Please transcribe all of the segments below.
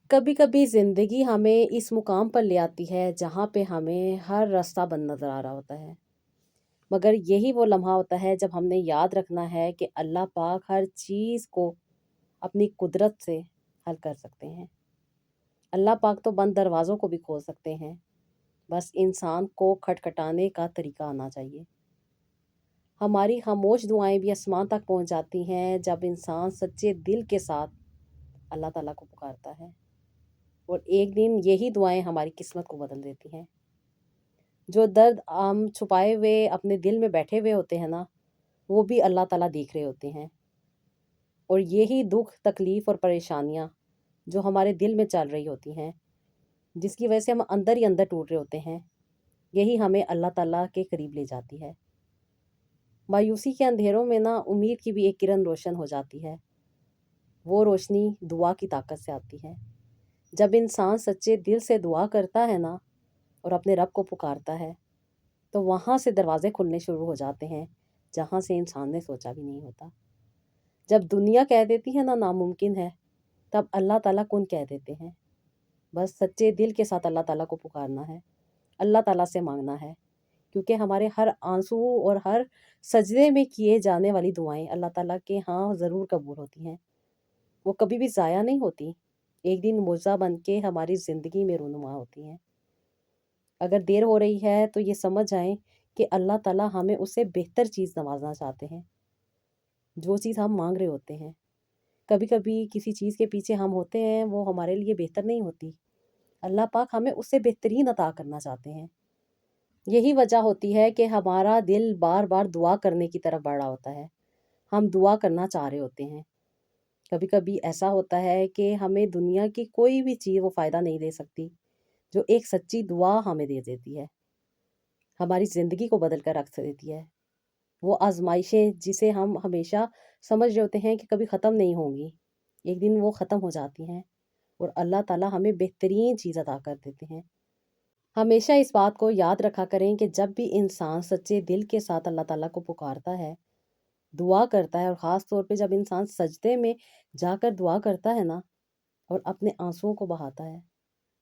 कभी कभी ज़िंदगी हमें इस मुकाम पर ले आती है जहाँ पे हमें हर रास्ता बंद नज़र आ रहा होता है। मगर यही वो लम्हा होता है जब हमने याद रखना है कि अल्लाह पाक हर चीज़ को अपनी कुदरत से हल कर सकते हैं। अल्लाह पाक तो बंद दरवाज़ों को भी खोल सकते हैं। बस इंसान को खटखटाने का तरीका आना चाहिए। हमारी खामोश दुआएं भी आसमान तक पहुंच जाती हैं जब इंसान सच्चे दिल के साथ अल्लाह ताला को पुकारता है। और एक दिन यही दुआएं हमारी किस्मत को बदल देती हैं। जो दर्द हम छुपाए हुए अपने दिल में बैठे हुए होते हैं ना, वो भी अल्लाह ताला देख रहे होते हैं। और यही दुख तकलीफ़ और परेशानियाँ जो हमारे दिल में चल रही होती हैं, जिसकी वजह से हम अंदर ही अंदर टूट रहे होते हैं, यही हमें अल्लाह ताला के करीब ले जाती है। मायूसी के अंधेरों में ना उम्मीद की भी एक किरण रोशन हो जाती है। वो रोशनी दुआ की ताकत से आती है। जब इंसान सच्चे दिल से दुआ करता है ना और अपने रब को पुकारता है, तो वहाँ से दरवाज़े खुलने शुरू हो जाते हैं जहाँ से इंसान ने सोचा भी नहीं होता। जब दुनिया कह देती है ना नामुमकिन है, तब अल्लाह ताला कुन कह देते हैं। बस सच्चे दिल के साथ अल्लाह ताला को पुकारना है, अल्लाह ताला से मांगना है, क्योंकि हमारे हर आंसू और हर सजदे में किए जाने वाली दुआएं अल्लाह ताला के यहाँ ज़रूर कबूल होती हैं। वो कभी भी ज़ाया नहीं होती। एक दिन मुआज़ा बन के हमारी ज़िंदगी में रूनुमा होती हैं। अगर देर हो रही है तो ये समझ जाएं कि अल्लाह ताला हमें उससे बेहतर चीज़ नवाजना चाहते हैं, जो चीज़ हम मांग रहे होते हैं। कभी कभी किसी चीज़ के पीछे हम होते हैं, वो हमारे लिए बेहतर नहीं होती। अल्लाह पाक हमें उससे बेहतरीन अता करना चाहते हैं। यही वजह होती है कि हमारा दिल बार बार दुआ करने की तरफ बढ़ रहा होता है। हम दुआ करना चाह रहे होते हैं। कभी कभी ऐसा होता है कि हमें दुनिया की कोई भी चीज़ वो फ़ायदा नहीं दे सकती, जो एक सच्ची दुआ हमें दे देती है, हमारी ज़िंदगी को बदल कर रख देती है। वो आज़माइशें जिसे हम हमेशा समझ रहे होते हैं कि कभी ख़त्म नहीं होंगी, एक दिन वो ख़त्म हो जाती हैं और अल्लाह ताला हमें बेहतरीन चीज़ अता कर देते हैं। हमेशा इस बात को याद रखा करें कि जब भी इंसान सच्चे दिल के साथ अल्लाह ताला को पुकारता है, दुआ करता है, और ख़ास तौर पे जब इंसान सजदे में जाकर दुआ करता है ना और अपने आंसुओं को बहाता है,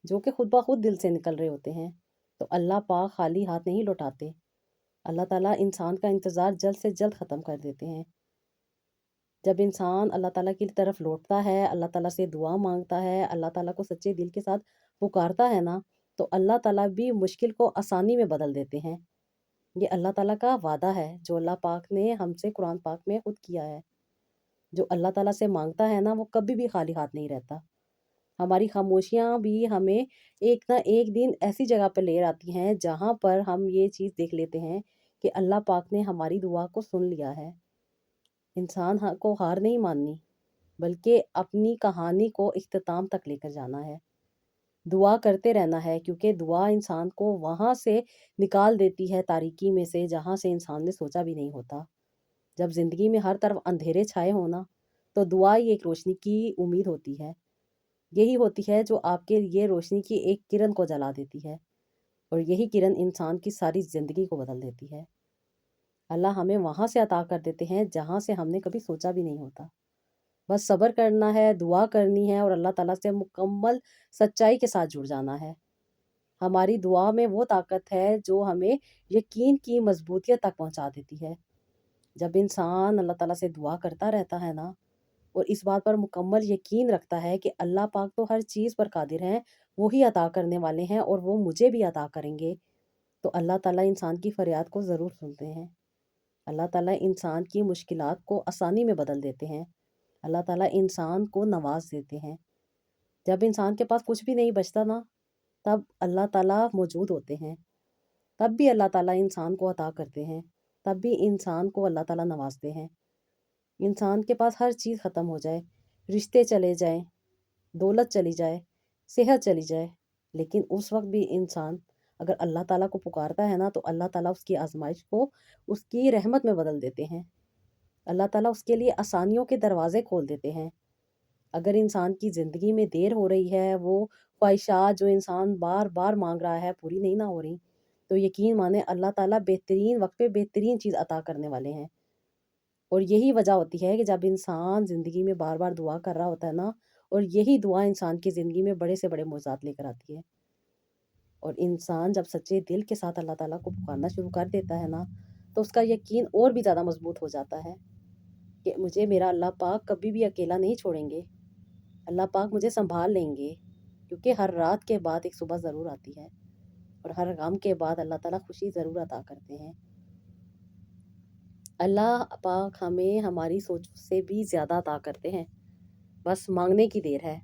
जो कि खुद ब खुद दिल से निकल रहे होते हैं, तो अल्लाह पाक खाली हाथ नहीं लौटाते। अल्लाह ताला इंसान का इंतज़ार जल्द से जल्द ख़त्म कर देते हैं। जब इंसान अल्लाह ताला की तरफ लौटता है, अल्लाह ताला से दुआ मांगता है, अल्लाह ताला को सच्चे दिल के साथ पुकारता है ना, तो अल्लाह ताला भी मुश्किल को आसानी में बदल देते हैं। ये अल्लाह ताला का वादा है जो अल्लाह पाक ने हमसे कुरान पाक में खुद किया है। जो अल्लाह ताला से मांगता है ना, वो कभी भी खाली हाथ नहीं रहता। हमारी खामोशियाँ भी हमें एक ना एक दिन ऐसी जगह पर ले आती हैं जहाँ पर हम ये चीज़ देख लेते हैं कि अल्लाह पाक ने हमारी दुआ को सुन लिया है। इंसान को हार नहीं माननी, बल्कि अपनी कहानी को इख्तिताम तक लेकर जाना है। दुआ करते रहना है, क्योंकि दुआ इंसान को वहाँ से निकाल देती है तारीकी में से जहाँ से इंसान ने सोचा भी नहीं होता। जब ज़िंदगी में हर तरफ अंधेरे छाए हों ना, तो दुआ ही एक रोशनी की उम्मीद होती है। यही होती है जो आपके लिए रोशनी की एक किरण को जला देती है, और यही किरण इंसान की सारी ज़िंदगी को बदल देती है। अल्लाह हमें वहाँ से अता कर देते हैं जहाँ से हमने कभी सोचा भी नहीं होता। बस सब्र करना है, दुआ करनी है और अल्लाह ताला से मुकम्मल सच्चाई के साथ जुड़ जाना है। हमारी दुआ में वो ताकत है जो हमें यकीन की मज़बूतियत तक पहुँचा देती है। जब इंसान अल्लाह ताला से दुआ करता रहता है ना, और इस बात पर मुकम्मल यकीन रखता है कि अल्लाह पाक तो हर चीज़ पर कादिर हैं, वो ही अता करने वाले हैं और वो मुझे भी अता करेंगे, तो अल्लाह ताला इंसान की फ़रियाद को ज़रूर सुनते हैं। अल्लाह ताला इंसान की मुश्किलात को आसानी में बदल देते हैं। अल्लाह ताला इंसान को नवाज़ देते हैं। जब इंसान के पास कुछ भी नहीं बचता ना, तब अल्लाह ताला मौजूद होते हैं। तब भी अल्लाह ताला इंसान को अता करते हैं। तब भी इंसान को अल्लाह ताला नवाज़ते हैं। इंसान के पास हर चीज़ ख़त्म हो जाए, रिश्ते चले जाएँ, दौलत चली जाए, सेहत चली जाए, लेकिन उस वक़्त भी इंसान अगर अल्लाह ताला को पुकारता है ना, तो अल्लाह ताला उसकी आज़माइश को उसकी रहमत में बदल देते हैं। अल्लाह ताला उसके लिए आसानियों के दरवाज़े खोल देते हैं। अगर इंसान की ज़िंदगी में देर हो रही है, वो ख्वाहिशात जो इंसान बार-बार माँग रहा है पूरी नहीं ना हो रही, तो यकीन माने अल्लाह ताला बेहतरीन वक़्त पे बेहतरीन चीज़ अता करने वाले हैं। और यही वजह होती है कि जब इंसान ज़िंदगी में बार-बार दुआ कर रहा होता है ना, اور یہی دعا انسان کی زندگی میں بڑے سے بڑے معجزات لے کر آتی ہے۔ اور انسان جب سچے دل کے ساتھ اللہ تعالیٰ کو پکارنا شروع کر دیتا ہے نا، تو اس کا یقین اور بھی زیادہ مضبوط ہو جاتا ہے کہ مجھے میرا اللہ پاک کبھی بھی اکیلا نہیں چھوڑیں گے، اللہ پاک مجھے سنبھال لیں گے، کیونکہ ہر رات کے بعد ایک صبح ضرور آتی ہے، اور ہر غم کے بعد اللہ تعالیٰ خوشی ضرور عطا کرتے ہیں۔ اللہ پاک ہمیں ہماری سوچ سے بھی زیادہ عطا کرتے ہیں، بس مانگنے کی دیر ہے۔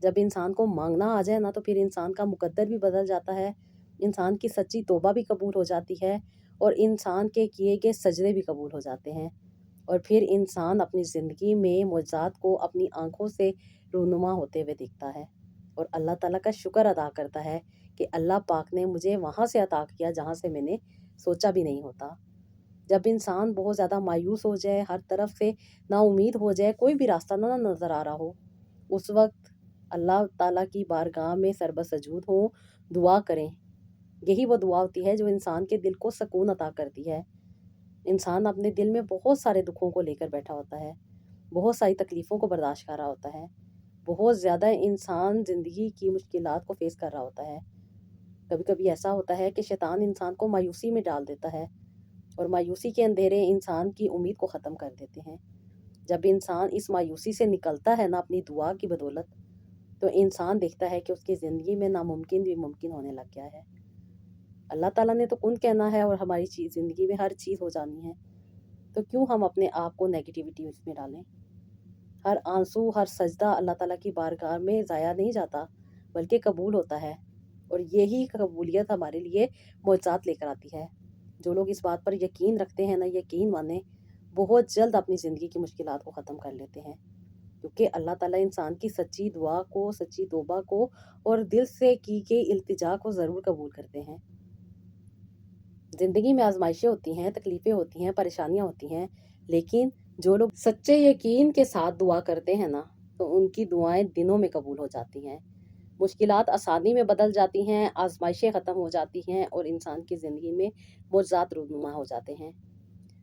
جب انسان کو مانگنا آ جائے نا، تو پھر انسان کا مقدر بھی بدل جاتا ہے، انسان کی سچی توبہ بھی قبول ہو جاتی ہے، اور انسان کے کیے گئے سجدے بھی قبول ہو جاتے ہیں، اور پھر انسان اپنی زندگی میں معجزات کو اپنی آنکھوں سے رونما ہوتے ہوئے دیکھتا ہے، اور اللہ تعالیٰ کا شکر ادا کرتا ہے کہ اللہ پاک نے مجھے وہاں سے عطا کیا جہاں سے میں نے سوچا بھی نہیں ہوتا۔ جب انسان بہت زیادہ مایوس ہو جائے، ہر طرف سے نا امید ہو جائے، کوئی بھی راستہ نہ نظر آ رہا ہو، اس وقت اللہ تعالیٰ کی بارگاہ میں سربسجود ہوں، دعا کریں۔ یہی وہ دعا ہوتی ہے جو انسان کے دل کو سکون عطا کرتی ہے۔ انسان اپنے دل میں بہت سارے دکھوں کو لے کر بیٹھا ہوتا ہے، بہت ساری تکلیفوں کو برداشت کر رہا ہوتا ہے، بہت زیادہ انسان زندگی کی مشکلات کو فیس کر رہا ہوتا ہے۔ کبھی کبھی ایسا ہوتا ہے کہ شیطان انسان کو مایوسی میں ڈال دیتا ہے، اور مایوسی کے اندھیرے انسان کی امید کو ختم کر دیتے ہیں۔ جب انسان اس مایوسی سے نکلتا ہے نا اپنی دعا کی بدولت، تو انسان دیکھتا ہے کہ اس کی زندگی میں ناممکن بھی ممکن ہونے لگ گیا ہے۔ اللہ تعالیٰ نے تو کن کہنا ہے، اور ہماری زندگی میں ہر چیز ہو جانی ہے، تو کیوں ہم اپنے آپ کو نیگیٹیوٹی اس میں ڈالیں؟ ہر آنسو، ہر سجدہ اللہ تعالیٰ کی بارگاہ میں ضائع نہیں جاتا، بلکہ قبول ہوتا ہے، اور یہی قبولیت ہمارے لیے معجزات لے کر آتی ہے۔ جو لوگ اس بات پر یقین رکھتے ہیں نا، یقین مانیں، بہت جلد اپنی زندگی کی مشکلات کو ختم کر لیتے ہیں، کیونکہ اللہ تعالیٰ انسان کی سچی دعا کو، سچی توبہ کو، اور دل سے کی گئی التجا کو ضرور قبول کرتے ہیں۔ زندگی میں آزمائشیں ہوتی ہیں، تکلیفیں ہوتی ہیں، پریشانیاں ہوتی ہیں، لیکن جو لوگ سچے یقین کے ساتھ دعا کرتے ہیں نا، تو ان کی دعائیں دنوں میں قبول ہو جاتی ہیں، مشکلات آسانی میں بدل جاتی ہیں، آزمائشیں ختم ہو جاتی ہیں، اور انسان کی زندگی میں معجزات رونما ہو جاتے ہیں۔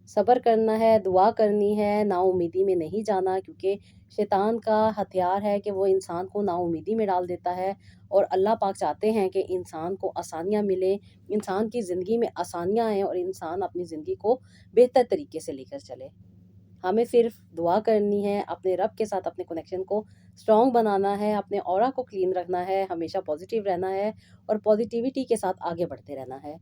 صبر کرنا ہے، دعا کرنی ہے، نا امیدی میں نہیں جانا، کیونکہ شیطان کا ہتھیار ہے کہ وہ انسان کو نا امیدی میں ڈال دیتا ہے، اور اللہ پاک چاہتے ہیں کہ انسان کو آسانیاں ملیں، انسان کی زندگی میں آسانیاں آئیں، اور انسان اپنی زندگی کو بہتر طریقے سے لے کر چلے۔ ہمیں صرف دعا کرنی ہے، اپنے رب کے ساتھ اپنے کنیکشن کو اسٹرانگ بنانا ہے، اپنے اورا کو کلین رکھنا ہے، ہمیشہ پازیٹیو رہنا ہے، اور پازیٹیوٹی کے ساتھ آگے بڑھتے رہنا ہے۔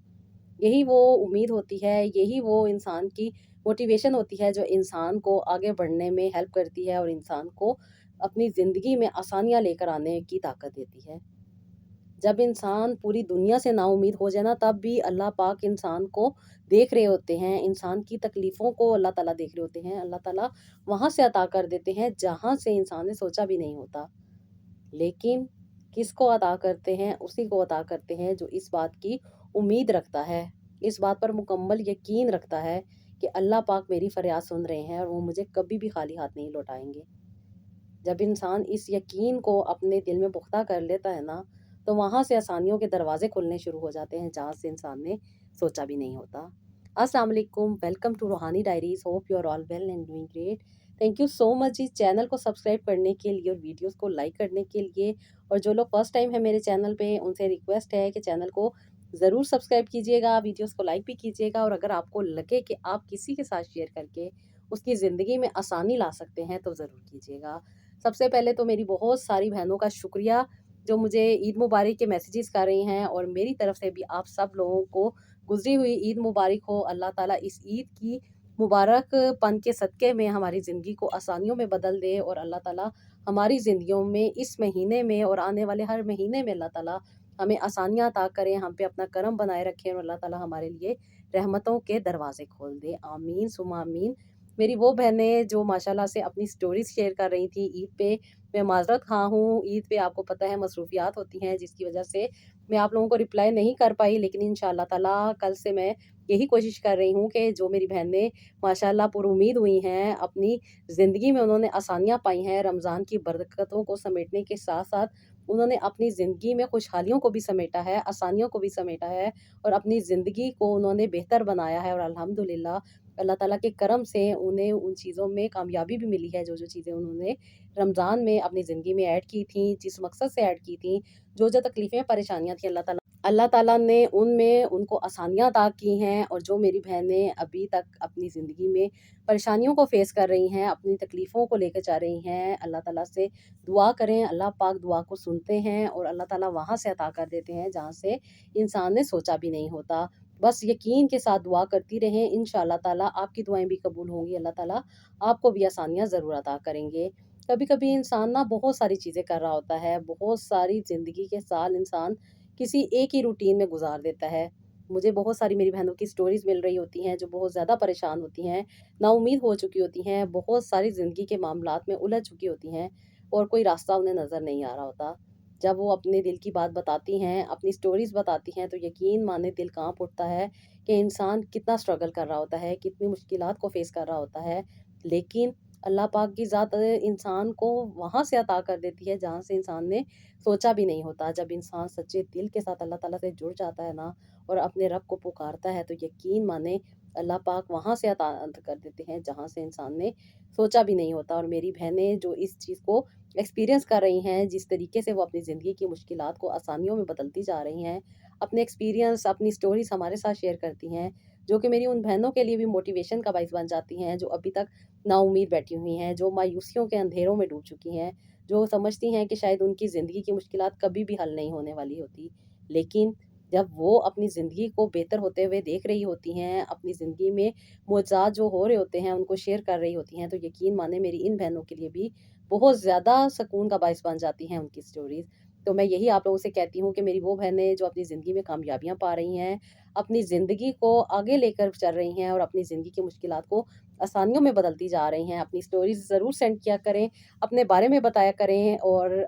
یہی وہ امید ہوتی ہے، یہی وہ انسان کی موٹیویشن ہوتی ہے جو انسان کو آگے بڑھنے میں ہیلپ کرتی ہے، اور انسان کو اپنی زندگی میں آسانیاں لے کر آنے کی طاقت دیتی ہے۔ جب انسان پوری دنیا سے نا امید ہو جائے نا، تب بھی اللہ پاک انسان کو دیکھ رہے ہوتے ہیں، انسان کی تکلیفوں کو اللہ تعالیٰ دیکھ رہے ہوتے ہیں، اللہ تعالیٰ وہاں سے عطا کر دیتے ہیں جہاں سے انسان نے سوچا بھی نہیں ہوتا۔ لیکن کس کو عطا کرتے ہیں؟ اسی کو عطا کرتے ہیں جو اس بات کی امید رکھتا ہے، اس بات پر مکمل یقین رکھتا ہے کہ اللہ پاک میری فریاد سن رہے ہیں، اور وہ مجھے کبھی بھی خالی ہاتھ نہیں لوٹائیں گے۔ جب انسان اس یقین کو اپنے دل میں پختہ کر لیتا ہے نا، تو وہاں سے آسانیوں کے دروازے کھلنے شروع ہو جاتے ہیں جہاں سے انسان نے سوچا بھی نہیں ہوتا۔ السلام علیکم، welcome to Rohani diaries, hope you are all well and doing great. Thank you so much اس چینل کو سبسکرائب کرنے کے لیے، اور ویڈیوز کو لائک کرنے کے لیے، اور جو لوگ فرسٹ ٹائم ہے میرے چینل پہ، ان سے ریکویسٹ ہے کہ چینل کو ضرور سبسکرائب کیجیے گا، ویڈیوز کو لائک بھی کیجیے گا، اور اگر آپ کو لگے کہ آپ کسی کے ساتھ شیئر کر کے اس کی زندگی میں آسانی لا سکتے ہیں تو ضرور کیجیے گا۔ سب سے پہلے تو میری بہت ساری بہنوں کا شکریہ جو مجھے عید مبارک کے میسیجز کر رہی ہیں، اور میری طرف سے بھی آپ سب لوگوں کو گزری ہوئی عید مبارک ہو۔ اللہ تعالیٰ اس عید کی مبارک پن کے صدقے میں ہماری زندگی کو آسانیوں میں بدل دے، اور اللہ تعالیٰ ہماری زندگیوں میں اس مہینے میں اور آنے والے ہر مہینے میں اللہ تعالیٰ ہمیں آسانیاں عطا کریں، ہم پہ اپنا کرم بنائے رکھیں، اور اللہ تعالیٰ ہمارے لیے رحمتوں کے دروازے کھول دے۔ آمین ثم آمین۔ میری وہ بہنیں جو ماشاءاللہ سے اپنی سٹوریز شیئر کر رہی تھیں عید پہ، میں معذرت خواہ ہوں، عید پہ آپ کو پتہ ہے مصروفیات ہوتی ہیں، جس کی وجہ سے میں آپ لوگوں کو رپلائی نہیں کر پائی، لیکن انشاءاللہ تعالیٰ کل سے میں یہی کوشش کر رہی ہوں کہ جو میری بہنیں ماشاءاللہ پر امید ہوئی ہیں، اپنی زندگی میں انہوں نے آسانیاں پائی ہیں، رمضان کی برکتوں کو سمیٹنے کے ساتھ ساتھ انہوں نے اپنی زندگی میں خوشحالیوں کو بھی سمیٹا ہے، آسانیوں کو بھی سمیٹا ہے، اور اپنی زندگی کو انہوں نے بہتر بنایا ہے، اور الحمدللہ اللہ ताला के करम से उन्हें उन चीज़ों में कामयाबी भी मिली है, जो चीज़ें उन्होंने रमज़ान में अपनी ज़िंदगी में ऐड की थी, जिस मकसद से ऐड की थी, जो तकलीफ़ें परेशानियाँ थी, अल्लाह ताला ने उनमें उनको आसानियाँ अता की हैं। और जो मेरी बहनें अभी तक अपनी ज़िंदगी में परेशानियों को फ़ेस कर रही हैं, अपनी तकलीफ़ों को लेकर जा रही हैं, अल्लाह ताला से दुआ करें। अल्लाह पाक दुआ को सुनते हैं और अल्लाह ताला वहाँ से अता कर देते हैं जहाँ से इंसान ने सोचा भी नहीं होता। बस यकीन के साथ दुआ करती रहें, इंशाअल्लाह ताला आपकी दुआएँ भी कबूल होंगी। अल्लाह ताला आपको भी आसानियाँ ज़रूर अता करेंगे। कभी-कभी इंसान ना बहुत सारी चीज़ें कर रहा होता है, बहुत सारी ज़िंदगी के साल इंसान किसी एक ही रूटीन में गुज़ार देता है। मुझे बहुत सारी मेरी बहनों की स्टोरीज़ मिल रही होती हैं, जो बहुत ज़्यादा परेशान होती हैं, नाउम्मीद हो चुकी होती हैं, बहुत सारी ज़िंदगी के मामलात में उलझ चुकी होती हैं और कोई रास्ता उन्हें नज़र नहीं आ रहा होता। जब वो अपने दिल की बात बताती हैं, अपनी स्टोरीज़ बताती हैं, तो यकीन माने दिल काँप उठता है कि इंसान कितना स्ट्रगल कर रहा होता है, कितनी मुश्किलात को फ़ेस कर रहा होता है। लेकिन अल्लाह पाक की ज़ात इंसान को वहाँ से अता कर देती है जहाँ से इंसान ने सोचा भी नहीं होता। जब इंसान सच्चे दिल के साथ अल्लाह ताला से जुड़ जाता है ना और अपने रब को पुकारता है, तो यकीन माने अल्लाह पाक वहाँ से अता कर देते हैं जहाँ से इंसान ने सोचा भी नहीं होता। और मेरी बहनें जो इस चीज़ को एक्सपीरियंस कर रही हैं, जिस तरीके से वो अपनी ज़िंदगी की मुश्किलात को आसानियों में बदलती जा रही हैं, अपने एक्सपीरियंस, अपनी स्टोरीज़ हमारे साथ शेयर करती हैं, जो कि मेरी उन बहनों के लिए भी मोटिवेशन का बाइस बन जाती हैं, जो अभी तक नाउम्मीद बैठी हुई हैं, जो मायूसियों के अंधेरों में डूब चुकी हैं, जो समझती हैं कि शायद उनकी ज़िंदगी की मुश्किलात कभी भी हल नहीं होने वाली होती। लेकिन जब वो अपनी ज़िंदगी को बेहतर होते हुए देख रही होती हैं, अपनी ज़िंदगी में मुआज़ात जो हो रहे होते हैं, उनको शेयर कर रही होती हैं, तो यकीन माने मेरी इन बहनों के लिए भी बहुत ज़्यादा सुकून का बाइस बन जाती हैं उनकी स्टोरीज़। तो मैं यही आप लोगों से कहती हूँ कि मेरी वो बहनें जो अपनी ज़िंदगी में कामयाबियाँ पा रही हैं, अपनी ज़िंदगी को आगे लेकर चल रही हैं और अपनी ज़िंदगी की मुश्किलात को आसानियों में बदलती जा रही हैं, अपनी स्टोरीज़ ज़रूर सेंड किया करें, अपने बारे में बताया करें और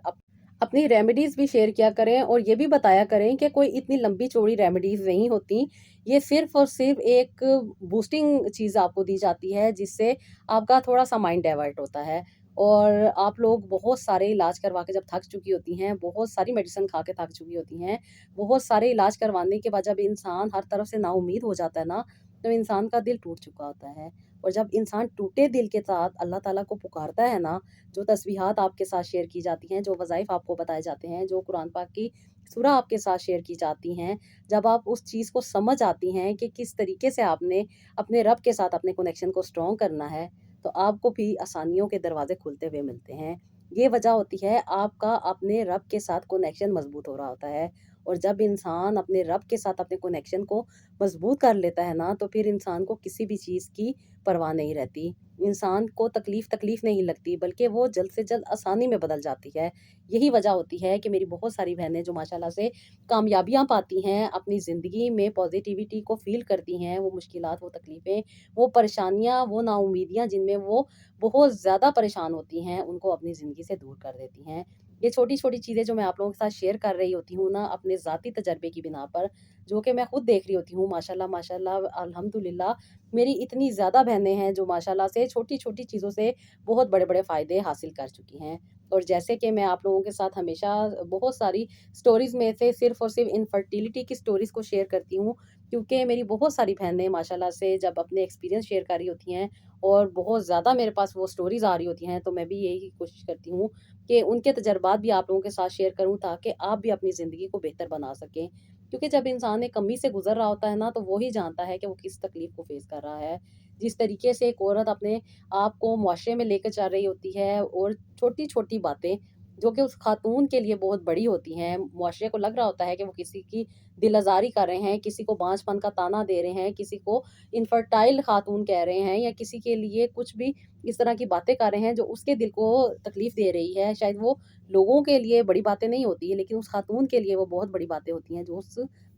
अपनी रेमेडीज़ भी शेयर किया करें और ये भी बताया करें कि कोई इतनी लंबी चौड़ी रेमेडीज़ नहीं होती। ये सिर्फ़ और सिर्फ़ एक बूस्टिंग चीज़ आपको दी जाती है, जिससे आपका थोड़ा-सा माइंड डाइवर्ट होता है और आप लोग बहुत सारे इलाज करवा के जब थक चुकी होती हैं, बहुत सारी मेडिसिन खा के थक चुकी होती हैं, बहुत सारे इलाज करवाने के बाद जब इंसान हर तरफ से नाउम्मीद हो जाता है ना, तो इंसान का दिल टूट चुका होता है। और जब इंसान टूटे दिल के साथ अल्लाह ताला को पुकारता है ना, जो तस्बीहात आपके साथ शेयर की जाती हैं, जो वज़ाइफ़ आपको बताए जाते हैं, जो कुरान पाक की सूरा आपके साथ शेयर की जाती हैं, जब आप उस चीज़ को समझ आती हैं कि किस तरीके से आपने अपने रब के साथ अपने कनेक्शन को स्ट्रॉन्ग करना है, तो आपको भी आसानियों के दरवाज़े खुलते हुए मिलते हैं। ये वजह होती है आपका अपने रब के साथ कनेक्शन मज़बूत हो रहा होता है। और जब इंसान अपने रब के साथ अपने कनेक्शन को मज़बूत कर लेता है ना, तो फिर इंसान को किसी भी चीज़ की परवाह नहीं रहती। इंसान को तकलीफ़ नहीं लगती, बल्कि वो जल्द से जल्द आसानी में बदल जाती है। यही वजह होती है कि मेरी बहुत सारी बहनें जो माशाल्लाह से कामयाबियाँ पाती हैं, अपनी ज़िंदगी में पॉज़िटिविटी को फ़ील करती हैं, वो मुश्किलात, वो तकलीफ़ें, वो परेशानियाँ, वो नाउम्मीदियाँ जिनमें वो बहुत ज़्यादा परेशान होती हैं, उनको अपनी ज़िंदगी से दूर कर देती हैं। ये छोटी-छोटी चीज़ें जो मैं आप लोगों के साथ शेयर कर रही होती हूँ ना, अपने ज़ाती तजर्बे की बिना पर, जो कि मैं खुद देख रही होती हूँ, माशाल्लाह माशाल्लाह अल्हम्दुलिल्लाह, मेरी इतनी ज़्यादा बहनें हैं जो माशाल्लाह से छोटी-छोटी चीज़ों से बहुत बड़े-बड़े फ़ायदे हासिल कर चुकी हैं। और जैसे कि मैं आप लोगों के साथ हमेशा बहुत सारी स्टोरीज़ में से सिर्फ़ और सिर्फ़ इनफर्टिलिटी की स्टोरीज़ को शेयर करती हूँ, क्योंकि मेरी बहुत सारी बहनें माशाल्लाह से जब अपने एक्सपीरियंस शेयर कर रही होती हैं और बहुत ज़्यादा मेरे पास वो स्टोरीज़ आ रही होती हैं, तो मैं भी यही कोशिश करती हूँ कि उनके तजुर्बात भी आप लोगों के साथ शेयर करूँ, ताकि आप भी अपनी ज़िंदगी को बेहतर बना सकें। क्योंकि जब इंसान एक कमी से गुज़र रहा होता है ना, तो वो ही जानता है कि वो किस तकलीफ़ को फ़ेस कर रहा है। जिस तरीके से एक औरत अपने आप को मुआशरे में लेकर चल रही होती है और छोटी-छोटी बातें, जो कि उस खातून के लिए बहुत बड़ी होती हैं, मुआशरे को लग रहा होता है कि वो किसी की दिल आज़ारी कर रहे हैं, किसी को बाँझपन का ताना दे रहे हैं, किसी को इनफर्टाइल खातून कह रहे हैं या किसी के लिए कुछ भी इस तरह की बातें कर रहे हैं, जो उसके दिल को तकलीफ़ दे रही है। शायद वो लोगों के लिए बड़ी बातें नहीं होती है, लेकिन उस खातून के लिए वो बहुत बड़ी बातें होती हैं, जो उस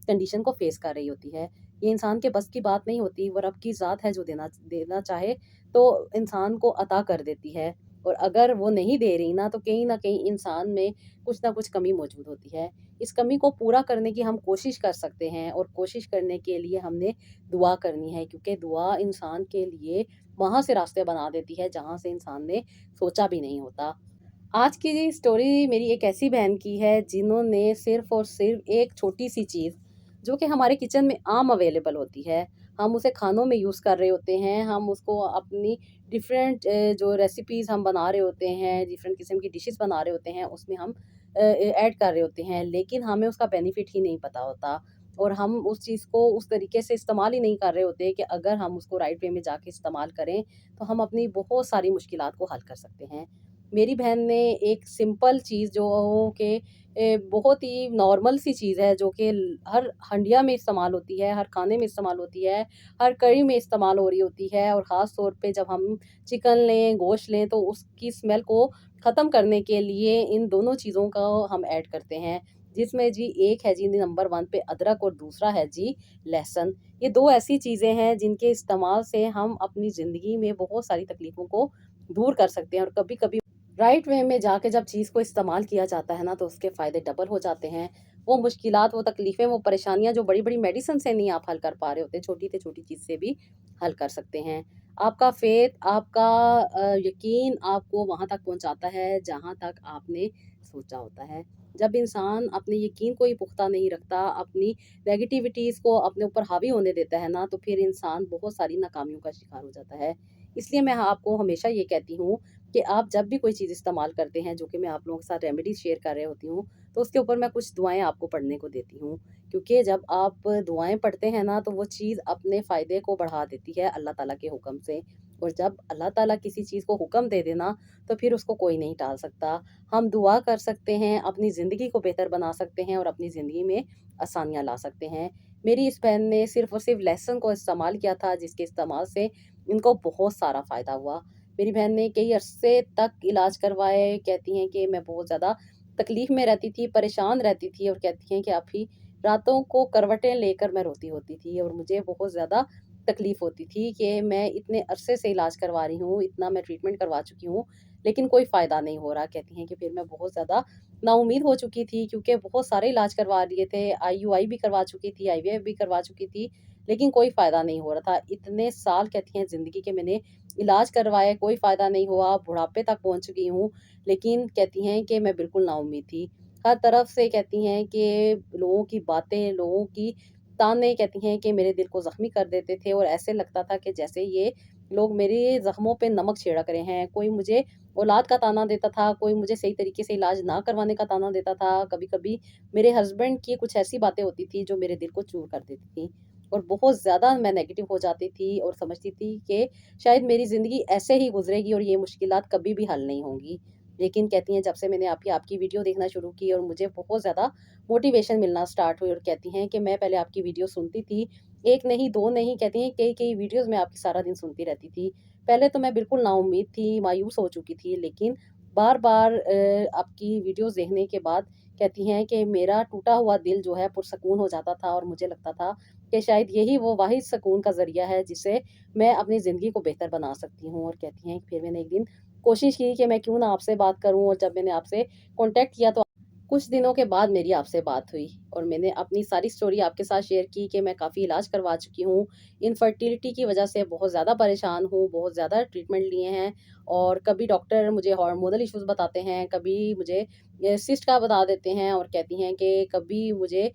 कंडीशन को फ़ेस कर रही होती है। ये इंसान के बस की बात नहीं होती, वो रब की ज़ात है जो देना देना चाहे तो इंसान को अता कर देती है। और अगर वो नहीं दे रही ना, तो कहीं न कहीं इंसान में कुछ न कुछ कमी मौजूद होती है। इस कमी को पूरा करने की हम कोशिश कर सकते हैं और कोशिश करने के लिए हमने दुआ करनी है, क्योंकि दुआ इंसान के लिए वहाँ से रास्ते बना देती है जहाँ से इंसान ने सोचा भी नहीं होता। आज की स्टोरी मेरी एक ऐसी बहन की है जिन्होंने सिर्फ़ और सिर्फ़ एक छोटी-सी चीज़, जो कि हमारे किचन में आम अवेलेबल होती है, ہم اسے کھانوں میں یوز کر رہے ہوتے ہیں، ہم اس کو اپنی ڈفرینٹ جو ریسیپیز ہم بنا رہے ہوتے ہیں، ڈفرینٹ قسم کی ڈشز بنا رہے ہوتے ہیں، اس میں ہم ایڈ کر رہے ہوتے ہیں، لیکن ہمیں اس کا بینیفٹ ہی نہیں پتہ ہوتا، اور ہم اس چیز کو اس طریقے سے استعمال ہی نہیں کر رہے ہوتے کہ اگر ہم اس کو رائٹ وے میں جا کے استعمال کریں تو ہم اپنی بہت ساری مشکلات کو حل کر سکتے ہیں۔ میری بہن نے ایک سمپل چیز جو کہ بہت ہی نارمل سی چیز ہے، جو کہ ہر ہنڈیا میں استعمال ہوتی ہے، ہر کھانے میں استعمال ہوتی ہے، ہر کڑی میں استعمال ہو رہی ہوتی ہے، اور خاص طور پہ جب ہم چکن لیں، گوشت لیں تو اس کی اسمیل کو ختم کرنے کے لیے ان دونوں چیزوں کا ہم ایڈ کرتے ہیں، جس میں جی ایک ہے جی نمبر 1 پہ ادرک، اور دوسرا ہے جی لہسن۔ یہ دو ایسی چیزیں ہیں جن کے استعمال سے ہم اپنی زندگی میں بہت ساری تکلیفوں کو دور کر سکتے ہیں، اور کبھی کبھی رائٹ وے میں جا کے جب چیز کو استعمال کیا جاتا ہے نا تو اس کے فائدے ڈبل ہو جاتے ہیں۔ وہ مشکلات، وہ تکلیفیں، وہ پریشانیاں جو بڑی بڑی میڈیسن سے نہیں آپ حل کر پا رہے ہوتے، چھوٹی سے چھوٹی چیز سے بھی حل کر سکتے ہیں۔ آپ کا فیتھ، آپ کا یقین آپ کو وہاں تک پہنچاتا ہے جہاں تک آپ نے سوچا ہوتا ہے۔ جب انسان اپنے یقین کو ہی پختہ نہیں رکھتا، اپنی نیگیٹیوٹیز کو اپنے اوپر حاوی ہونے دیتا ہے نا، تو پھر انسان بہت ساری ناکامیوں کا شکار ہو جاتا ہے۔ اس لیے میں آپ کو ہمیشہ یہ کہتی ہوں کہ آپ جب بھی کوئی چیز استعمال کرتے ہیں، جو کہ میں آپ لوگوں کے ساتھ ریمیڈیز شیئر کر رہے ہوتی ہوں، تو اس کے اوپر میں کچھ دعائیں آپ کو پڑھنے کو دیتی ہوں، کیونکہ جب آپ دعائیں پڑھتے ہیں نا تو وہ چیز اپنے فائدے کو بڑھا دیتی ہے اللہ تعالیٰ کے حکم سے، اور جب اللہ تعالیٰ کسی چیز کو حکم دے دینا تو پھر اس کو کوئی نہیں ٹال سکتا۔ ہم دعا کر سکتے ہیں، اپنی زندگی کو بہتر بنا سکتے ہیں، اور اپنی زندگی میں آسانیاں لا سکتے ہیں۔ میری اس بہن نے صرف اور صرف لہسن کو استعمال کیا تھا، جس کے استعمال سے ان کو بہت سارا فائدہ ہوا۔ میری بہن نے کئی عرصے تک علاج کروائے، کہتی ہیں کہ میں بہت زیادہ تکلیف میں رہتی تھی، پریشان رہتی تھی، اور کہتی ہیں کہ ابھی راتوں کو کروٹیں لے کر میں روتی ہوتی تھی، اور مجھے بہت زیادہ تکلیف ہوتی تھی کہ میں اتنے عرصے سے علاج کروا رہی ہوں، اتنا میں ٹریٹمنٹ کروا چکی ہوں، لیکن کوئی فائدہ نہیں ہو رہا۔ کہتی ہیں کہ پھر میں بہت زیادہ نا امید ہو چکی تھی، کیونکہ بہت سارے علاج کروا لیے تھے، IUI بھی کروا چکی تھی، IVF بھی کروا چکی تھی، لیکن کوئی فائدہ نہیں ہو رہا تھا۔ اتنے سال کہتی ہیں زندگی کے میں نے علاج کروائے، کوئی فائدہ نہیں ہوا، بڑھاپے تک پہنچ گئی ہوں، لیکن کہتی ہیں کہ میں بالکل نا امید تھی۔ ہر طرف سے کہتی ہیں کہ لوگوں کی باتیں، لوگوں کی تانے، کہتی ہیں کہ میرے دل کو زخمی کر دیتے تھے، اور ایسے لگتا تھا کہ جیسے یہ لوگ میرے زخموں پہ نمک چھڑک رہے ہیں۔ کوئی مجھے اولاد کا تانا دیتا تھا، کوئی مجھے صحیح طریقے سے علاج نہ کروانے کا تانا دیتا تھا، کبھی کبھی میرے ہسبینڈ کی کچھ ایسی باتیں ہوتی تھی جو میرے دل کو چور کر دیتی تھیں، اور بہت زیادہ میں نیگیٹو ہو جاتی تھی، اور سمجھتی تھی کہ شاید میری زندگی ایسے ہی گزرے گی اور یہ مشکلات کبھی بھی حل نہیں ہوں گی۔ لیکن کہتی ہیں جب سے میں نے آپ کی ویڈیو دیکھنا شروع کی اور مجھے بہت زیادہ موٹیویشن ملنا سٹارٹ ہوئی، اور کہتی ہیں کہ میں پہلے آپ کی ویڈیو سنتی تھی، ایک نہیں دو نہیں، کہتی ہیں کئی ویڈیوز میں آپ کی سارا دن سنتی رہتی تھی۔ پہلے تو میں بالکل نا امید تھی، مایوس ہو چکی تھی، لیکن بار بار آپ کی ویڈیوز دیکھنے کے بعد کہتی ہیں کہ میرا ٹوٹا ہوا دل جو ہے پرسکون ہو جاتا تھا، اور مجھے لگتا تھا کہ شاید یہی وہ واحد سکون کا ذریعہ ہے جس سے میں اپنی زندگی کو بہتر بنا سکتی ہوں۔ اور کہتی ہیں کہ پھر میں نے ایک دن کوشش کی کہ میں کیوں نہ آپ سے بات کروں، اور جب میں نے آپ سے کانٹیکٹ کیا تو کچھ دنوں کے بعد میری آپ سے بات ہوئی، اور میں نے اپنی ساری سٹوری آپ کے ساتھ شیئر کی کہ میں کافی علاج کروا چکی ہوں، انفرٹیلٹی کی وجہ سے بہت زیادہ پریشان ہوں، بہت زیادہ ٹریٹمنٹ لیے ہیں، اور کبھی ڈاکٹر مجھے ہارمونل ایشوز بتاتے ہیں، کبھی مجھے سسٹ کا بتا دیتے ہیں، اور کہتی ہیں کہ کبھی مجھے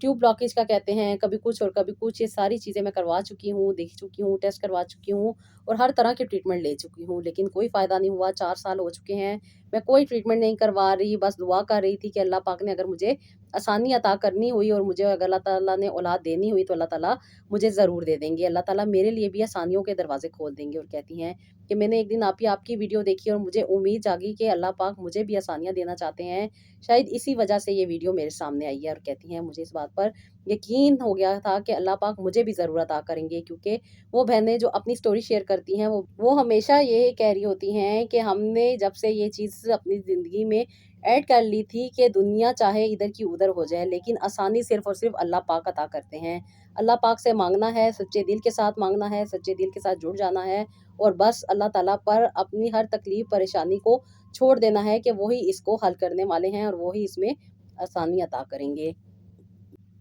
ٹیوب بلاکیج کا کہتے ہیں، کبھی کچھ اور کبھی کچھ۔ یہ ساری چیزیں میں کروا چکی ہوں، دیکھ چکی ہوں، ٹیسٹ کروا چکی ہوں، اور ہر طرح کی ٹریٹمنٹ لے چکی ہوں، لیکن کوئی فائدہ نہیں ہوا۔ 4 سال ہو چکے ہیں، میں کوئی ٹریٹمنٹ نہیں کروا رہی، بس دعا کر رہی تھی کہ اللہ پاک نے اگر مجھے آسانی عطا کرنی ہوئی اور مجھے اگر اللہ تعالیٰ نے اولاد دینی ہوئی تو اللہ تعالیٰ مجھے ضرور دے دیں گے، اللہ تعالیٰ میرے لیے بھی آسانیوں کے دروازے کھول دیں گے۔ اور کہتی ہیں کہ میں نے ایک دن آپ کی ویڈیو دیکھی اور مجھے امید جاگی کہ اللہ پاک مجھے بھی آسانیاں دینا چاہتے ہیں، شاید اسی وجہ سے یہ ویڈیو میرے سامنے آئی ہے۔ اور کہتی ہیں مجھے اس بات پر یقین ہو گیا تھا کہ اللہ پاک مجھے بھی ضرور عطا کریں گے، کیونکہ وہ بہنیں جو اپنی سٹوری شیئر کرتی ہیں وہ ہمیشہ یہ کہہ رہی ہوتی ہیں کہ ہم نے جب سے یہ چیز اپنی زندگی میں ایڈ کر لی تھی کہ دنیا چاہے ادھر کی ادھر ہو جائے، لیکن آسانی صرف اور صرف اللہ پاک عطا کرتے ہیں۔ اللہ پاک سے مانگنا ہے، سچے دل کے ساتھ مانگنا ہے، سچے دل کے ساتھ جڑ جانا ہے، اور بس اللہ تعالیٰ پر اپنی ہر تکلیف پریشانی کو چھوڑ دینا ہے کہ وہی اس کو حل کرنے والے ہیں، اور وہی اس میں آسانی عطا کریں گے۔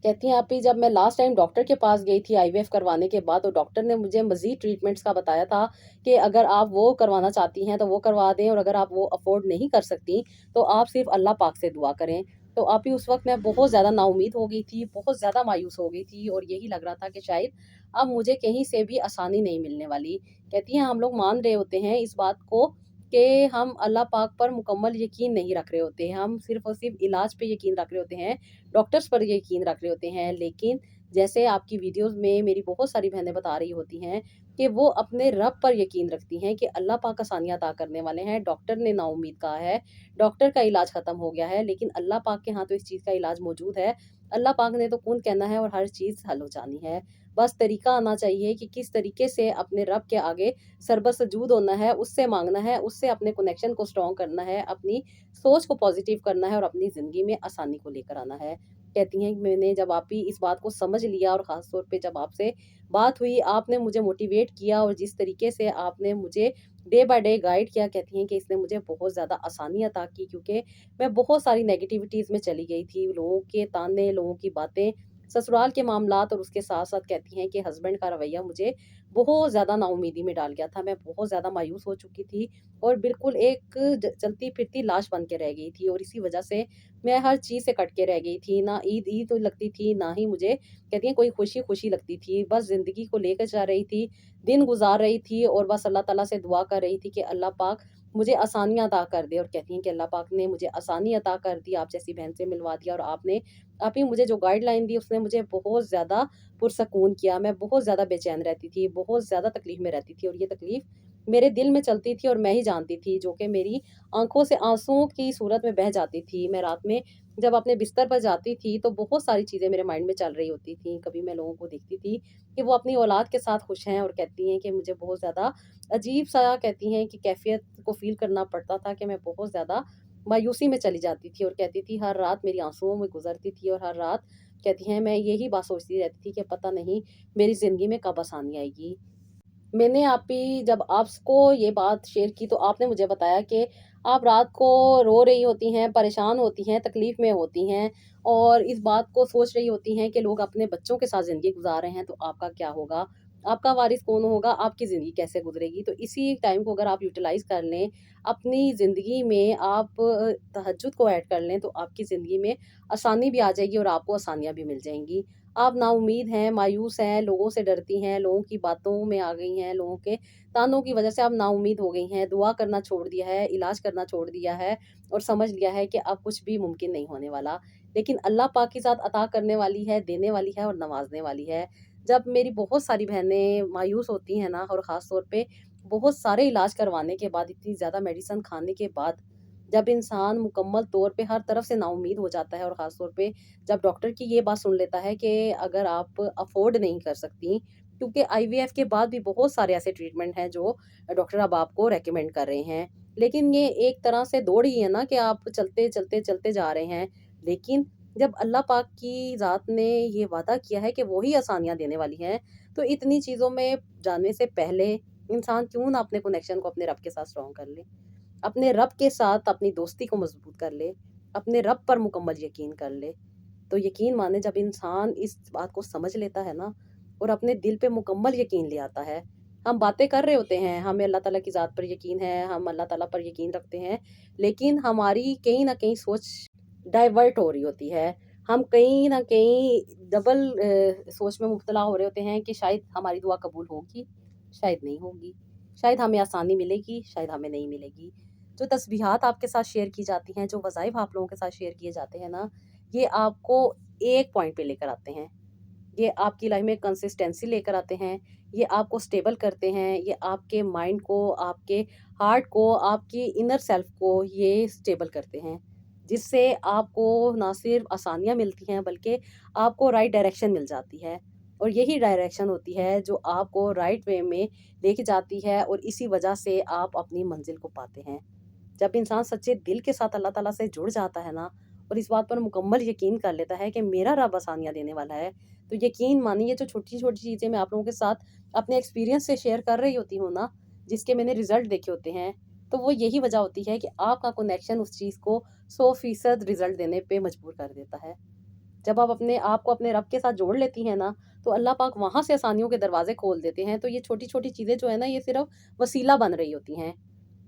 کہتی ہیں آپ ہی جب میں لاسٹ ٹائم ڈاکٹر کے پاس گئی تھی IVF کروانے کے بعد، تو ڈاکٹر نے مجھے مزید ٹریٹمنٹس کا بتایا تھا کہ اگر آپ وہ کروانا چاہتی ہیں تو وہ کروا دیں، اور اگر آپ وہ افورڈ نہیں کر سکتی تو آپ صرف اللہ پاک سے دعا کریں۔ तो आप ही उस वक़्त मैं बहुत ज़्यादा नाउम्मीद हो गई थी, बहुत ज़्यादा मायूस हो गई थी और यही लग रहा था कि शायद अब मुझे कहीं से भी आसानी नहीं मिलने वाली। कहती हैं हम लोग मान रहे होते हैं इस बात को कि हम अल्लाह पाक पर मुकम्मल यकीन नहीं रख रहे होते हैं, हम सिर्फ़ और सिर्फ़ इलाज पे यकीन रख रहे होते हैं, डॉक्टर्स पर यकीन रख रहे होते हैं। लेकिन जैसे आपकी वीडियोज़ में मेरी बहुत सारी बहनें बता रही होती हैं कि वो अपने रब पर यकीन रखती हैं कि अल्लाह पाक आसानियाँ अता करने वाले हैं। डॉक्टर ने नाउम्मीद कहा है, डॉक्टर का इलाज ख़त्म हो गया है, लेकिन अल्लाह पाक के यहाँ तो इस चीज़ का इलाज मौजूद है। अल्लाह पाक ने तो कुन कहना है और हर चीज़ हल हो जानी है। बस तरीका आना चाहिए कि किस तरीके से अपने रब के आगे सरबसजूद होना है, उससे माँगना है, उससे अपने कनेक्शन को स्ट्रॉन्ग करना है, अपनी सोच को पॉज़िटिव करना है और अपनी ज़िंदगी में आसानी को लेकर आना है। कहती हैं कि मैंने जब आप ही इस बात को समझ लिया और ख़ास तौर पे जब आपसे बात हुई, आपने मुझे मोटिवेट किया और जिस तरीके से आपने मुझे डे बाय डे गाइड किया, कहती हैं कि इसने मुझे बहुत ज़्यादा आसानी अता की, क्योंकि मैं बहुत सारी नेगेटिविटीज़ में चली गई थी। लोगों के ताने, लोगों की बातें, ससुराल के मामलात और उसके साथ-साथ कहती हैं कि हस्बैंड का रवैया मुझे बहुत ज़्यादा नाउम्मीदी में डाल गया था। मैं बहुत ज़्यादा मायूस हो चुकी थी और बिल्कुल एक चलती-फिरती लाश बन के रह गई थी और इसी वज़ह से मैं हर चीज़ से कट के रह गई थी। ना ईद ईद लगती थी, ना ही मुझे कहती हैं कोई खुशी-खुशी लगती थी। बस ज़िंदगी को लेकर जा रही थी, दिन गुज़ार रही थी और बस अल्लाह ताला से दुआ कर रही थी कि अल्लाह पाक मुझे आसानियाँ अता कर दे। और कहती हैं कि अल्लाह पाक ने मुझे आसानी अता कर दी, आप जैसी बहन से मिलवा दिया और आप ही मुझे जो गाइडलाइन दी उसने मुझे बहुत ज़्यादा पुरसकून किया। मैं बहुत ज़्यादा बेचैन रहती थी, बहुत ज़्यादा तकलीफ़ में रहती थी और ये तकलीफ़ मेरे दिल में चलती थी और मैं ही जानती थी, जो कि मेरी आँखों से आँसुओं की सूरत में बह जाती थी। मैं रात में जब अपने बिस्तर पर जाती थी तो बहुत सारी चीज़ें मेरे माइंड में चल रही होती थी। कभी मैं लोगों को देखती थी कि वो अपनी औलाद के साथ खुश हैं और कहती हैं कि मुझे बहुत ज़्यादा अजीब-सा कहती हैं कि कैफ़ियत को फ़ील करना पड़ता था कि मैं बहुत ज़्यादा मायूसी में चली जाती थी और कहती थी हर रात मेरी आँसुओं में गुज़रती थी और हर रात कहती हैं मैं यही बात सोचती रहती थी कि पता नहीं मेरी ज़िंदगी में कब आसानी आएगी। मैंने आप ही जब आपको ये बात शेयर की तो आपने मुझे बताया कि आप रात को रो रही होती हैं, परेशान होती हैं, तकलीफ़ में होती हैं और इस बात को सोच रही होती हैं कि लोग अपने बच्चों के साथ ज़िंदगी गुज़ार रहे हैं तो आपका क्या होगा? आपका वारिस कौन होगा? आपकी ज़िंदगी कैसे गुज़रेगी? तो इसी टाइम को अगर आप यूटिलाइज़ कर लें, अपनी ज़िंदगी में आप तहज्जुद को ऐड कर लें तो आपकी ज़िंदगी में आसानी भी आ जाएगी और आपको आसानियाँ भी मिल जाएँगी। आप नाउम्मीद हैं, मायूस हैं, लोगों से डरती हैं, लोगों की बातों में आ गई हैं, लोगों के तानों की वजह से आप नाउम्मीद हो गई हैं, दुआ करना छोड़ दिया है, इलाज करना छोड़ दिया है और समझ लिया है कि अब कुछ भी मुमकिन नहीं होने वाला। लेकिन अल्लाह पाक की ज़ात अता करने वाली है, देने वाली है और नवाज़ने वाली है। जब मेरी बहुत सारी बहनें मायूस होती हैं ना और ख़ास तौर पे बहुत सारे इलाज करवाने के बाद, इतनी ज़्यादा मेडिसिन खाने के बाद, जब इंसान मुकम्मल तौर पे हर तरफ से नाउम्मीद हो जाता है और ख़ास तौर पे जब डॉक्टर की ये बात सुन लेता है कि अगर आप अफ़ोर्ड नहीं कर सकती, क्योंकि आईवीएफ के बाद भी बहुत सारे ऐसे ट्रीटमेंट हैं जो डॉक्टर अब आपको रेकमेंड कर रहे हैं। लेकिन ये एक तरह से दौड़ ही है ना कि आप चलते, चलते, चलते जा रहे हैं। लेकिन जब अल्लाह पाक की ज़ात ने ये वादा किया है कि वो ही आसानियाँ देने वाली हैं, तो इतनी चीज़ों में जाने से पहले इंसान क्यों ना अपने कनेक्शन को अपने रब के साथ स्ट्रॉन्ग कर ले। अपने रब के साथ अपनी दोस्ती को मज़बूत कर ले, अपने रब पर मुकम्मल यकीन कर ले। तो यकीन माने जब इंसान इस बात को समझ लेता है ना और अपने दिल पे मुकम्मल यकीन ले आता है, हम बातें कर रहे होते हैं, हमें अल्लाह ताला की ज़ात पर यकीन है, हम अल्लाह ताला पर यकीन रखते हैं, लेकिन हमारी कहीं न कहीं सोच डाइवर्ट हो रही होती है। हम कहीं न कहीं डबल सोच में मुब्तला हो रहे होते हैं कि शायद हमारी दुआ कबूल होगी, शायद नहीं होगी, शायद हमें आसानी मिलेगी, शायद हमें नहीं मिलेगी। जो तस्बीहात आपके साथ शेयर की जाती हैं, जो वज़ाइफ आप लोगों के साथ शेयर किए जाते हैं ना, ये आपको एक पॉइंट पे लेकर आते हैं। ये आपकी लाइफ में कंसिस्टेंसी लेकर आते हैं, ये आपको स्टेबल करते हैं, ये आपके माइंड को, आपके हार्ट को, आपकी इनर सेल्फ को ये स्टेबल करते हैं। जिससे आपको ना सिर्फ़ आसानियाँ मिलती हैं बल्कि आपको राइट डायरेक्शन मिल जाती है। और यही डायरेक्शन होती है जो आपको राइट वे में लेके जाती है और इसी वजह से आप अपनी मंज़िल को पाते हैं। जब इंसान सच्चे दिल के साथ अल्लाह ताला से जुड़ जाता है ना और इस बात पर मुकम्मल यकीन कर लेता है कि मेरा रब आसानियाँ देने वाला है, तो यकीन मानिए जो छोटी-छोटी चीज़ें मैं आप लोगों के साथ अपने एक्सपीरियंस से शेयर कर रही होती हूँ ना, जिसके मैंने रिज़ल्ट देखे होते हैं, तो वो यही वजह होती है कि आपका कनेक्शन उस चीज़ को 100% रिज़ल्ट देने पे मजबूर कर देता है। जब आप अपने आप को अपने रब के साथ जोड़ लेती हैं ना, तो अल्लाह पाक वहाँ से आसानियों के दरवाज़े खोल देते हैं। तो ये छोटी-छोटी चीज़ें जो है ना, ये सिर्फ़ वसीला बन रही होती हैं।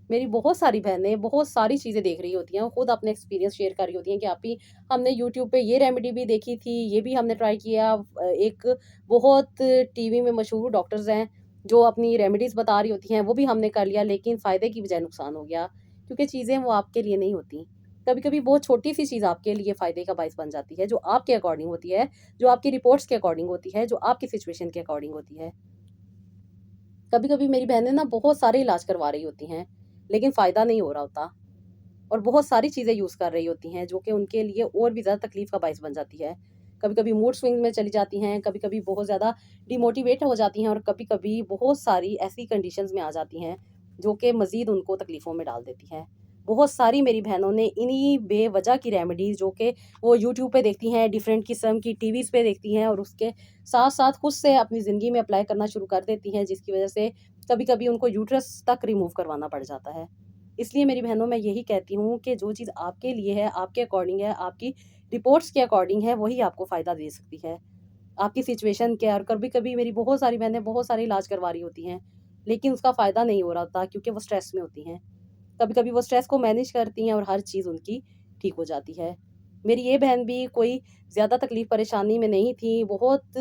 میری بہت ساری بہنیں بہت ساری چیزیں دیکھ رہی ہوتی ہیں، وہ خود اپنے ایکسپیرینس شیئر کر رہی ہوتی ہیں کہ آپی ہم نے یوٹیوب پہ یہ ریمیڈی بھی دیکھی تھی، یہ بھی ہم نے ٹرائی کیا۔ ایک بہت ٹی وی میں مشہور ڈاکٹرز ہیں جو اپنی ریمیڈیز بتا رہی ہوتی ہیں، وہ بھی ہم نے کر لیا، لیکن فائدے کی بجائے نقصان ہو گیا، کیونکہ چیزیں وہ آپ کے لیے نہیں ہوتی۔ کبھی کبھی بہت چھوٹی سی چیز آپ کے لیے فائدے کا باعث بن جاتی ہے، جو آپ کے اکارڈنگ ہوتی ہے، جو آپ کی رپورٹس کے اکارڈنگ ہوتی ہے، جو آپ کی سچویشن کے اکارڈنگ ہوتی ہے۔ کبھی کبھی میری بہنیں نا بہت سارے علاج کروا رہی ہوتی ہیں، لیکن فائدہ نہیں ہو رہا ہوتا، اور بہت ساری چیزیں یوز کر رہی ہوتی ہیں جو کہ ان کے لیے اور بھی زیادہ تکلیف کا باعث بن جاتی ہے۔ کبھی کبھی موڈ سوئنگ میں چلی جاتی ہیں، کبھی کبھی بہت زیادہ ڈی موٹیویٹ ہو جاتی ہیں، اور کبھی کبھی بہت ساری ایسی کنڈیشنز میں آ جاتی ہیں جو کہ مزید ان کو تکلیفوں میں ڈال دیتی ہیں۔ بہت ساری میری بہنوں نے انہی بے وجہ کی ریمیڈیز جو کہ وہ یوٹیوب پہ دیکھتی ہیں، ڈیفرنٹ قسم کی ٹی ویز پہ دیکھتی ہیں، اور اس کے ساتھ ساتھ خود سے اپنی زندگی میں اپلائی کرنا شروع کر دیتی ہیں، جس کی وجہ سے کبھی کبھی ان کو یوٹرس تک ریموو کروانا پڑ جاتا ہے۔ اس لیے میری بہنوں میں یہی کہتی ہوں کہ جو چیز آپ کے لیے ہے، آپ کے اکارڈنگ ہے، آپ کی رپورٹس کے اکارڈنگ ہے، وہی آپ کو فائدہ دے سکتی ہے، آپ کی سچویشن کے۔ اور کبھی کبھی میری بہت ساری بہنیں بہت سارے علاج کروا رہی ہوتی ہیں، لیکن اس کا فائدہ نہیں ہو رہا ہوتا، کیونکہ وہ سٹریس میں ہوتی ہیں۔ کبھی کبھی وہ سٹریس کو مینیج کرتی ہیں اور ہر چیز ان کی ٹھیک ہو جاتی ہے۔ میری یہ بہن بھی کوئی زیادہ تکلیف پریشانی میں نہیں تھی، بہت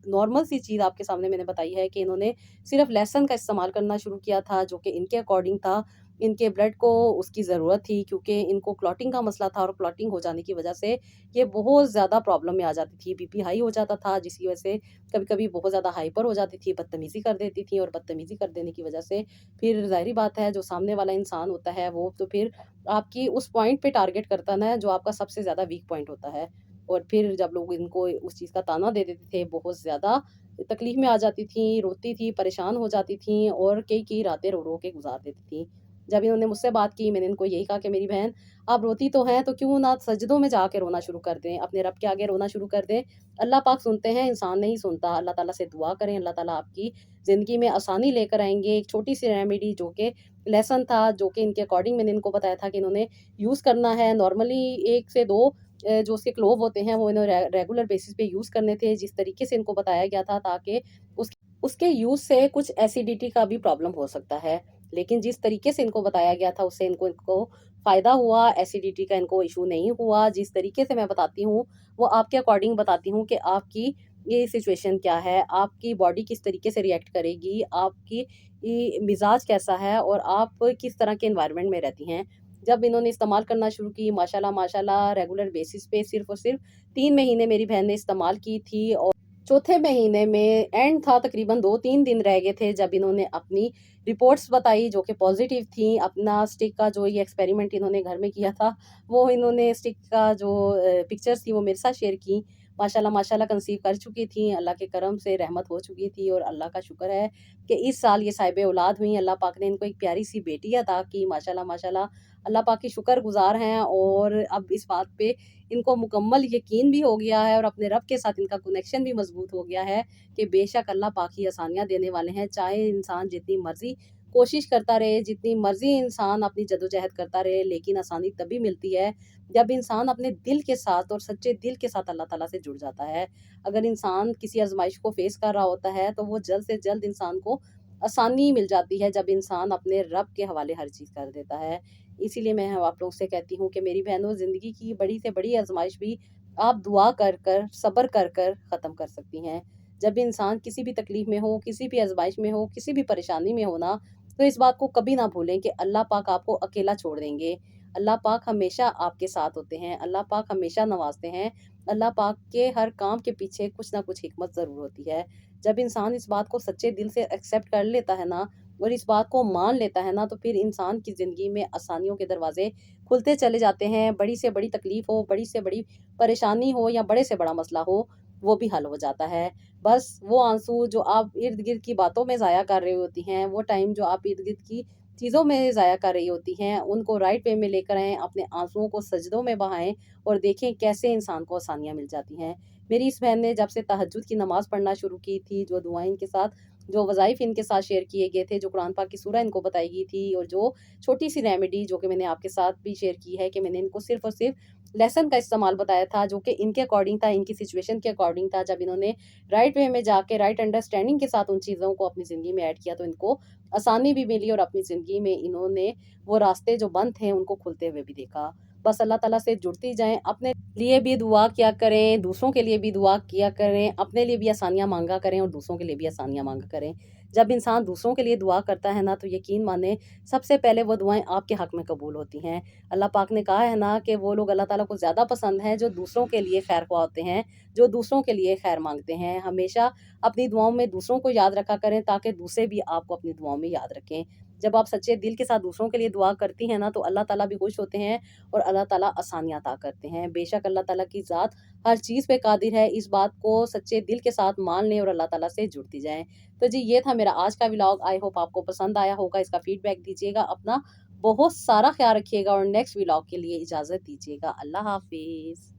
نارمل سی چیز آپ کے سامنے میں نے بتائی ہے کہ انہوں نے صرف لہسن کا استعمال کرنا شروع کیا تھا، جو کہ ان کے اکارڈنگ تھا، ان کے بلڈ کو اس کی ضرورت تھی، کیونکہ ان کو کلاٹنگ کا مسئلہ تھا، اور کلاٹنگ ہو جانے کی وجہ سے یہ بہت زیادہ پرابلم میں آ جاتی تھی، بی پی ہائی ہو جاتا تھا، جس کی وجہ سے کبھی کبھی بہت زیادہ ہائپر ہو جاتی تھی، بدتمیزی کر دیتی تھی، اور بدتمیزی کر دینے کی وجہ سے پھر ظاہری بات ہے جو سامنے والا انسان ہوتا ہے وہ تو پھر آپ کی اس پوائنٹ پہ ٹارگٹ کرتا نا، جو آپ کا سب سے زیادہ ویک پوائنٹ ہوتا ہے، اور پھر جب لوگ ان کو اس چیز کا تانا دے دیتے تھے، بہت زیادہ تکلیف میں آ جاتی تھیں، روتی تھی، پریشان ہو جاتی تھیں، اور کئی راتیں رو رو کے گزار دیتی تھیں۔ جب انہوں نے مجھ سے بات کی، میں نے ان کو یہی کہا کہ میری بہن آپ روتی تو ہیں، تو کیوں نہ سجدوں میں جا کے رونا شروع کر دیں، اپنے رب کے آگے رونا شروع کر دیں۔ اللہ پاک سنتے ہیں، انسان نہیں سنتا۔ اللہ تعالیٰ سے دعا کریں، اللہ تعالیٰ آپ کی زندگی میں آسانی لے کر آئیں گے۔ ایک چھوٹی سی ریمیڈی جو کہ لیسن تھا، جو کہ ان کے اکارڈنگ میں نے ان کو بتایا تھا کہ انہوں نے یوز کرنا ہے، نارملی 1 سے 2 جو اس کے کلوو ہوتے ہیں وہ انہوں نے ریگولر بیسس پہ یوز کرنے تھے، جس طریقے سے ان کو بتایا گیا تھا، تاکہ اس کے یوز سے کچھ ایسیڈیٹی کا بھی پرابلم ہو سکتا ہے، لیکن جس طریقے سے ان کو بتایا گیا تھا اس سے ان کو فائدہ ہوا، ایسیڈیٹی کا ان کو ایشو نہیں ہوا۔ جس طریقے سے میں بتاتی ہوں وہ آپ کے اکارڈنگ بتاتی ہوں کہ آپ کی یہ سچویشن کیا ہے، آپ کی باڈی کس طریقے سے ریئیکٹ کرے گی، آپ کی مزاج کیسا ہے، اور آپ کس طرح کے انوائرمنٹ میں رہتی ہیں۔ جب انہوں نے استعمال کرنا شروع کی، ماشاءاللہ ریگولر بیسس پہ صرف اور صرف 3 مہینے میری بہن نے استعمال کی تھی، اور چوتھے مہینے میں اینڈ تھا، تقریباً 2-3 دن رہ گئے تھے، جب انہوں نے اپنی رپورٹس بتائی جو کہ پازیٹیو تھیں۔ اپنا اسٹک کا جو یہ ایکسپیریمنٹ انہوں نے گھر میں کیا تھا، وہ انہوں نے اسٹک کا جو پکچرز تھی وہ میرے ساتھ شیئر کی۔ ماشاءاللہ کنسیو کر چکی تھیں، اللہ کے کرم سے رحمت ہو چکی تھی، اور اللہ کا شکر ہے کہ اس سال یہ صاحب اولاد ہوئیں۔ اللہ پاک نے ان کو ایک پیاری سی بیٹی عطا کی، ماشاءاللہ اللہ پاک کی شکر گزار ہیں، اور اب اس بات پہ ان کو مکمل یقین بھی ہو گیا ہے، اور اپنے رب کے ساتھ ان کا کنیکشن بھی مضبوط ہو گیا ہے کہ بے شک اللہ پاک ہی آسانیاں دینے والے ہیں، چاہے انسان جتنی مرضی کوشش کرتا رہے، جتنی مرضی انسان اپنی جدوجہد کرتا رہے، لیکن آسانی تبھی ملتی ہے جب انسان اپنے دل کے ساتھ اور سچے دل کے ساتھ اللہ تعالیٰ سے جڑ جاتا ہے۔ اگر انسان کسی آزمائش کو فیس کر رہا ہوتا ہے تو وہ جلد سے جلد انسان کو آسانی مل جاتی ہے جب انسان اپنے رب کے حوالے ہر چیز کر دیتا ہے۔ اسی لیے میں آپ لوگ سے کہتی ہوں کہ میری بہنوں، زندگی کی بڑی سے بڑی آزمائش بھی آپ دعا کر کر، صبر کر کر ختم کر سکتی ہیں۔ جب بھی انسان کسی بھی تکلیف میں ہو، کسی بھی آزمائش میں ہو، کسی بھی پریشانی میں ہونا، تو اس بات کو کبھی نہ بھولیں کہ اللہ پاک آپ کو اکیلا چھوڑ دیں گے۔ اللہ پاک ہمیشہ آپ کے ساتھ ہوتے ہیں، اللہ پاک ہمیشہ نوازتے ہیں، اللہ پاک کے ہر کام کے پیچھے کچھ نہ کچھ حکمت ضرور ہوتی ہے۔ جب انسان اس بات کو سچے دل سے ایکسیپٹ کر لیتا ہے نا، اور اس بات کو مان لیتا ہے نا، تو پھر انسان کی زندگی میں آسانیوں کے دروازے کھلتے چلے جاتے ہیں۔ بڑی سے بڑی تکلیف ہو، بڑی سے بڑی پریشانی ہو، یا بڑے سے بڑا مسئلہ ہو، وہ بھی حل ہو جاتا ہے۔ بس وہ آنسو جو آپ ارد گرد کی باتوں میں ضائع کر رہی ہوتی ہیں، وہ ٹائم جو آپ ارد گرد کی چیزوں میں ضائع کر رہی ہوتی ہیں، ان کو رائٹ وے میں لے کر آئیں، اپنے آنسوؤں کو سجدوں میں بہائیں، اور دیکھیں کیسے انسان کو آسانیاں مل جاتی ہیں۔ میری اس بہن نے جب سے تہجد کی نماز پڑھنا شروع کی تھی، جو دعائیں ان کے ساتھ، جو وظائف ان کے ساتھ شیئر کیے گئے تھے، جو قرآن پاک کی سورہ ان کو بتائی گئی تھی، اور جو چھوٹی سی ریمیڈی جو کہ میں نے آپ کے ساتھ بھی شیئر کی ہے کہ میں نے ان کو صرف اور صرف लेसन का इस्तेमाल बताया था, जो कि इनके अकॉर्डिंग था, इनकी सिचुएशन के अकॉर्डिंग था। जब इन्होंने राइट वे में जाके राइट अंडरस्टैंडिंग के साथ उन चीज़ों को अपनी ज़िंदगी में ऐड किया, तो इनको आसानी भी मिली और अपनी ज़िंदगी में इन्होंने वो रास्ते जो बंद थे उनको खुलते हुए भी देखा। बस अल्लाह ताला से जुड़ती जाएँ, अपने लिए भी दुआ किया करें, दूसरों के लिए भी दुआ किया करें, अपने लिए भी आसानियाँ माँगा करें और दूसरों के लिए भी आसानियाँ माँगा करें। जब इंसान दूसरों के लिए दुआ करता है ना, तो यकीन मानें सबसे पहले वो दुआएँ आपके हक़ में कबूल होती हैं। अल्लाह पाक ने कहा है ना कि वो लोग अल्लाह ताला को ज़्यादा पसंद हैं जो दूसरों के लिए खैर ख्वाह होते हैं, जो दूसरों के लिए खैर माँगते हैं। हमेशा अपनी दुआओं में दूसरों को याद रखा करें, ताकि दूसरे भी आपको अपनी दुआओं में याद रखें। जब आप सच्चे दिल के साथ दूसरों के लिए दुआ करती हैं ना, तो अल्लाह ताला भी खुश होते हैं और अल्लाह ताला आसानियाँ अता करते हैं। बेशक अल्लाह ताला की ज़ात हर चीज़ पे कादिर है, इस बात को सच्चे दिल के साथ मान लें और अल्लाह ताला से जुड़ती जाएँ। तो जी, ये था मेरा आज का व्लॉग। आई होप आपको पसंद आया होगा। इसका फीडबैक दीजिएगा। अपना बहुत सारा ख़्याल रखिएगा और नेक्स्ट व्लॉग के लिए इजाज़त दीजिएगा। अल्लाह हाफ़िज़।